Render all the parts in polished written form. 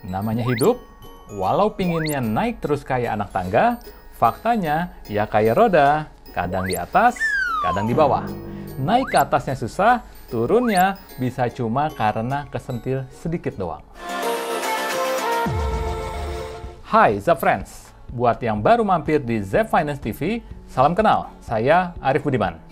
Namanya hidup, walau pinginnya naik terus kayak anak tangga, faktanya ya kayak roda, kadang di atas, kadang di bawah. Naik ke atasnya susah, turunnya bisa cuma karena kesentil sedikit doang. Hai Zap Friends, buat yang baru mampir di Zap Finance TV, salam kenal, saya Arif Budiman.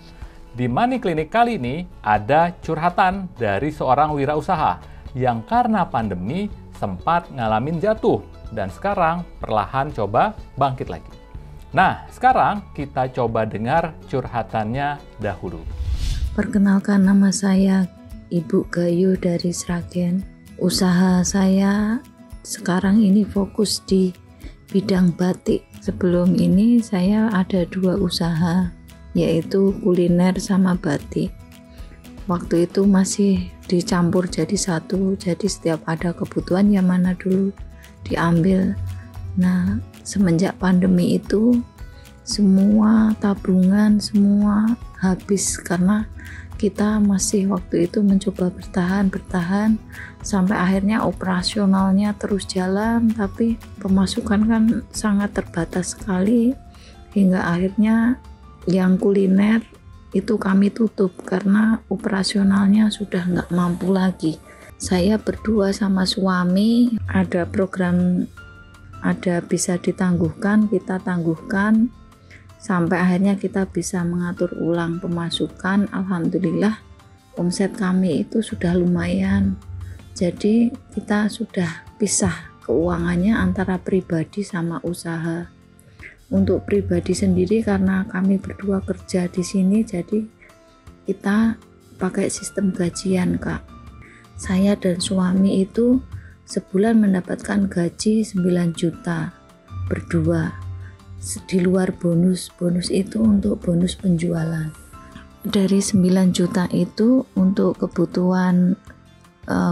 Di Money Clinic kali ini ada curhatan dari seorang wirausaha yang karena pandemi sempat ngalamin jatuh dan sekarang perlahan coba bangkit lagi. Nah, sekarang kita coba dengar curhatannya dahulu. Perkenalkan, nama saya Ibu Gayu dari Sragen. Usaha saya sekarang ini fokus di bidang batik. Sebelum ini saya ada 2 usaha, yaitu kuliner sama batik. Waktu itu masih dicampur jadi satu, jadi setiap ada kebutuhan yang mana dulu diambil. Nah, semenjak pandemi itu semua tabungan semua habis karena kita masih waktu itu mencoba bertahan sampai akhirnya operasionalnya terus jalan, tapi pemasukan kan sangat terbatas sekali hingga akhirnya yang kuliner itu kami tutup karena operasionalnya sudah nggak mampu lagi. Saya berdua sama suami ada program, ada bisa ditangguhkan, kita tangguhkan sampai akhirnya kita bisa mengatur ulang pemasukan. Alhamdulillah omset kami itu sudah lumayan, jadi kita sudah pisah keuangannya antara pribadi sama usaha. Untuk pribadi sendiri karena kami berdua kerja di sini, jadi kita pakai sistem gajian, Kak. Saya dan suami itu sebulan mendapatkan gaji 9 juta berdua. Di luar bonus itu untuk bonus penjualan. Dari 9 juta itu untuk kebutuhan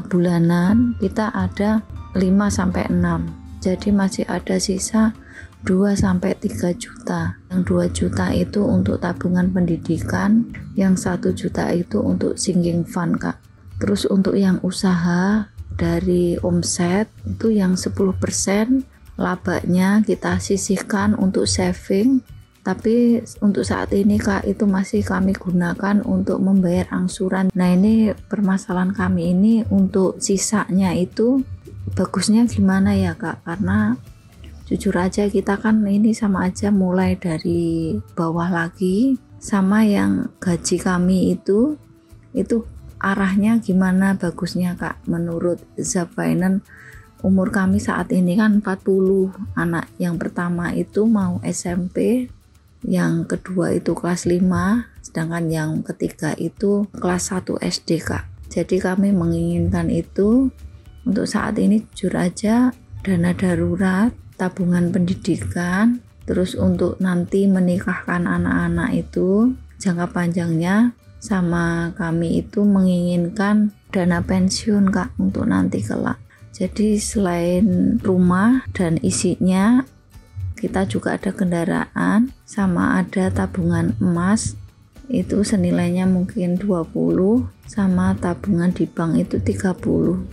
bulanan kita ada 5-6. Jadi masih ada sisa 2-3 juta. Yang 2 juta itu untuk tabungan pendidikan, yang 1 juta itu untuk sinking fund, Kak. Terus untuk yang usaha dari omset itu yang 10% labanya kita sisihkan untuk saving. Tapi untuk saat ini, Kak, itu masih kami gunakan untuk membayar angsuran. Nah, ini permasalahan kami ini untuk sisanya itu bagusnya gimana ya, Kak? Karena jujur aja kita kan ini sama aja mulai dari bawah lagi, sama yang gaji kami itu arahnya gimana bagusnya, Kak? Menurut Zap Finance, umur kami saat ini kan 40 anak. Yang pertama itu mau SMP, yang kedua itu kelas 5, sedangkan yang ketiga itu kelas 1 SD, Kak. Jadi kami menginginkan itu untuk saat ini jujur aja dana darurat, tabungan pendidikan, terus untuk nanti menikahkan anak-anak itu jangka panjangnya, sama kami itu menginginkan dana pensiun, Kak, untuk nanti kelak. Jadi selain rumah dan isinya, kita juga ada kendaraan sama ada tabungan emas itu senilainya mungkin 20, sama tabungan di bank itu 30.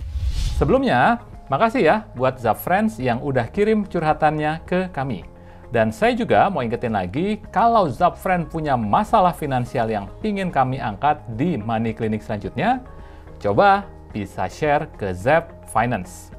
Sebelumnya, makasih ya buat Zap Friends yang udah kirim curhatannya ke kami. Dan saya juga mau ingetin lagi, kalau Zap Friends punya masalah finansial yang ingin kami angkat di Money Clinic selanjutnya, coba bisa share ke Zap Finance.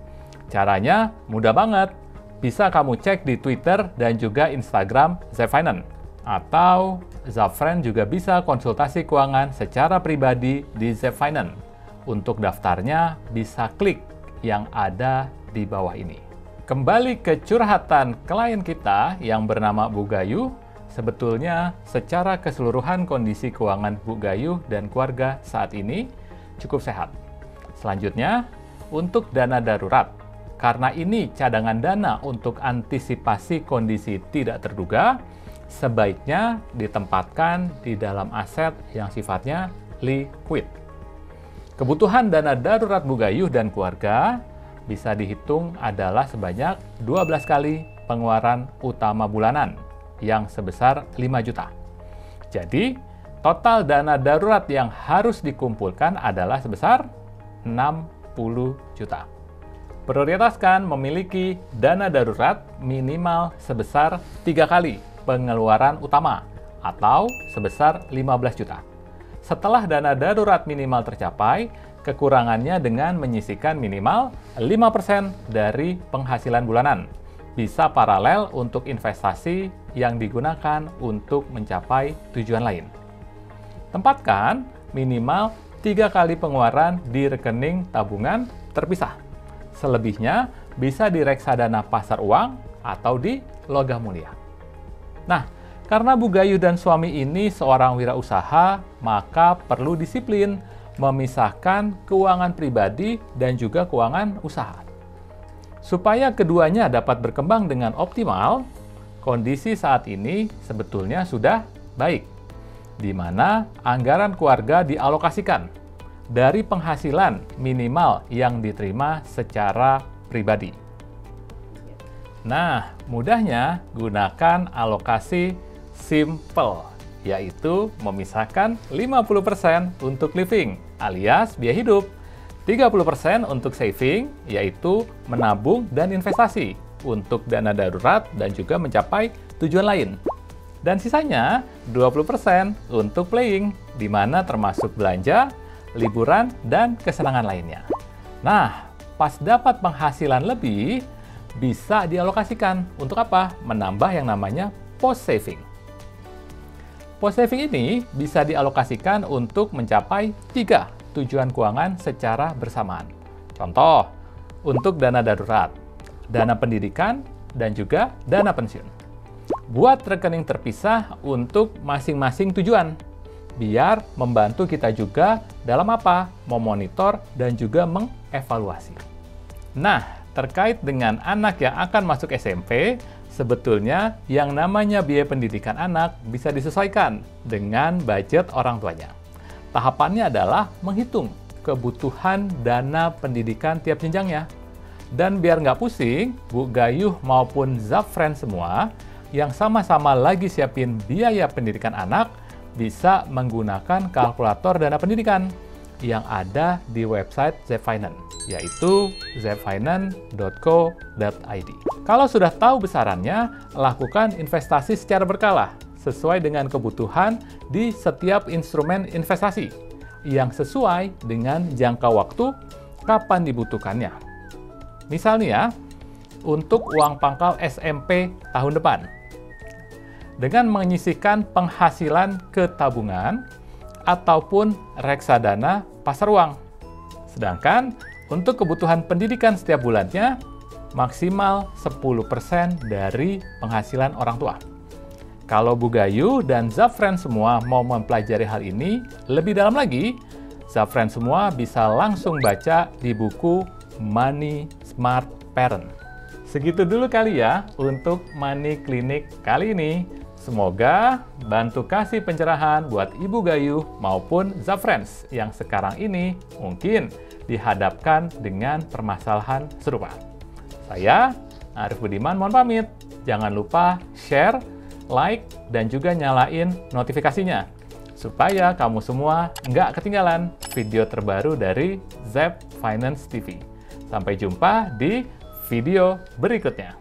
Caranya mudah banget. Bisa kamu cek di Twitter dan juga Instagram Zap Finance. Atau Zap Friends juga bisa konsultasi keuangan secara pribadi di Zap Finance. Untuk daftarnya bisa klik yang ada di bawah ini. Kembali ke curhatan klien kita yang bernama Bu Gayu, sebetulnya secara keseluruhan kondisi keuangan Bu Gayu dan keluarga saat ini cukup sehat. Selanjutnya, untuk dana darurat. Karena ini cadangan dana untuk antisipasi kondisi tidak terduga, sebaiknya ditempatkan di dalam aset yang sifatnya liquid. Kebutuhan dana darurat Bu Gayu dan keluarga bisa dihitung adalah sebanyak 12 kali pengeluaran utama bulanan yang sebesar 5 juta. Jadi, total dana darurat yang harus dikumpulkan adalah sebesar 60 juta. Prioritaskan memiliki dana darurat minimal sebesar 3 kali pengeluaran utama atau sebesar 15 juta. Setelah dana darurat minimal tercapai, kekurangannya dengan menyisihkan minimal 5% dari penghasilan bulanan. Bisa paralel untuk investasi yang digunakan untuk mencapai tujuan lain. Tempatkan minimal 3 kali pengeluaran di rekening tabungan terpisah. Selebihnya bisa di reksadana pasar uang atau di logam mulia. Nah, karena Bu Gayu dan suami ini seorang wirausaha, maka perlu disiplin memisahkan keuangan pribadi dan juga keuangan usaha. Supaya keduanya dapat berkembang dengan optimal, kondisi saat ini sebetulnya sudah baik, di mana anggaran keluarga dialokasikan dari penghasilan minimal yang diterima secara pribadi. Nah, mudahnya gunakan alokasi simple, yaitu memisahkan 50% untuk living alias biaya hidup, 30% untuk saving, yaitu menabung dan investasi untuk dana darurat dan juga mencapai tujuan lain. Dan sisanya 20% untuk playing, di mana termasuk belanja, liburan, dan kesenangan lainnya. Nah, pas dapat penghasilan lebih, bisa dialokasikan untuk apa? Menambah yang namanya post saving. Post saving ini bisa dialokasikan untuk mencapai 3 tujuan keuangan secara bersamaan. Contoh, untuk dana darurat, dana pendidikan, dan juga dana pensiun. Buat rekening terpisah untuk masing-masing tujuan, biar membantu kita juga dalam apa? Memonitor dan juga mengevaluasi. Nah, terkait dengan anak yang akan masuk SMP, sebetulnya yang namanya biaya pendidikan anak bisa disesuaikan dengan budget orang tuanya. Tahapannya adalah menghitung kebutuhan dana pendidikan tiap jenjangnya. Dan biar nggak pusing, Bu Gayuh maupun Zafran semua yang sama-sama lagi siapin biaya pendidikan anak bisa menggunakan kalkulator dana pendidikan yang ada di website Zfinance, yaitu zfinance.co.id. Kalau sudah tahu besarannya, lakukan investasi secara berkala, sesuai dengan kebutuhan di setiap instrumen investasi, yang sesuai dengan jangka waktu kapan dibutuhkannya. Misalnya ya, untuk uang pangkal SMP tahun depan, dengan menyisihkan penghasilan ke tabungan ataupun reksadana pasar uang. Sedangkan untuk kebutuhan pendidikan setiap bulannya, maksimal 10% dari penghasilan orang tua. Kalau Bu Gayu dan Zafran semua mau mempelajari hal ini lebih dalam lagi, Zafran semua bisa langsung baca di buku Money Smart Parent. Segitu dulu kali ya untuk Money Clinic kali ini. Semoga bantu kasih pencerahan buat Ibu Gayu maupun Zafrans yang sekarang ini mungkin dihadapkan dengan permasalahan serupa. Saya, Arif Budiman, mohon pamit. Jangan lupa share, like, dan juga nyalain notifikasinya, supaya kamu semua nggak ketinggalan video terbaru dari Zfinance TV. Sampai jumpa di video berikutnya.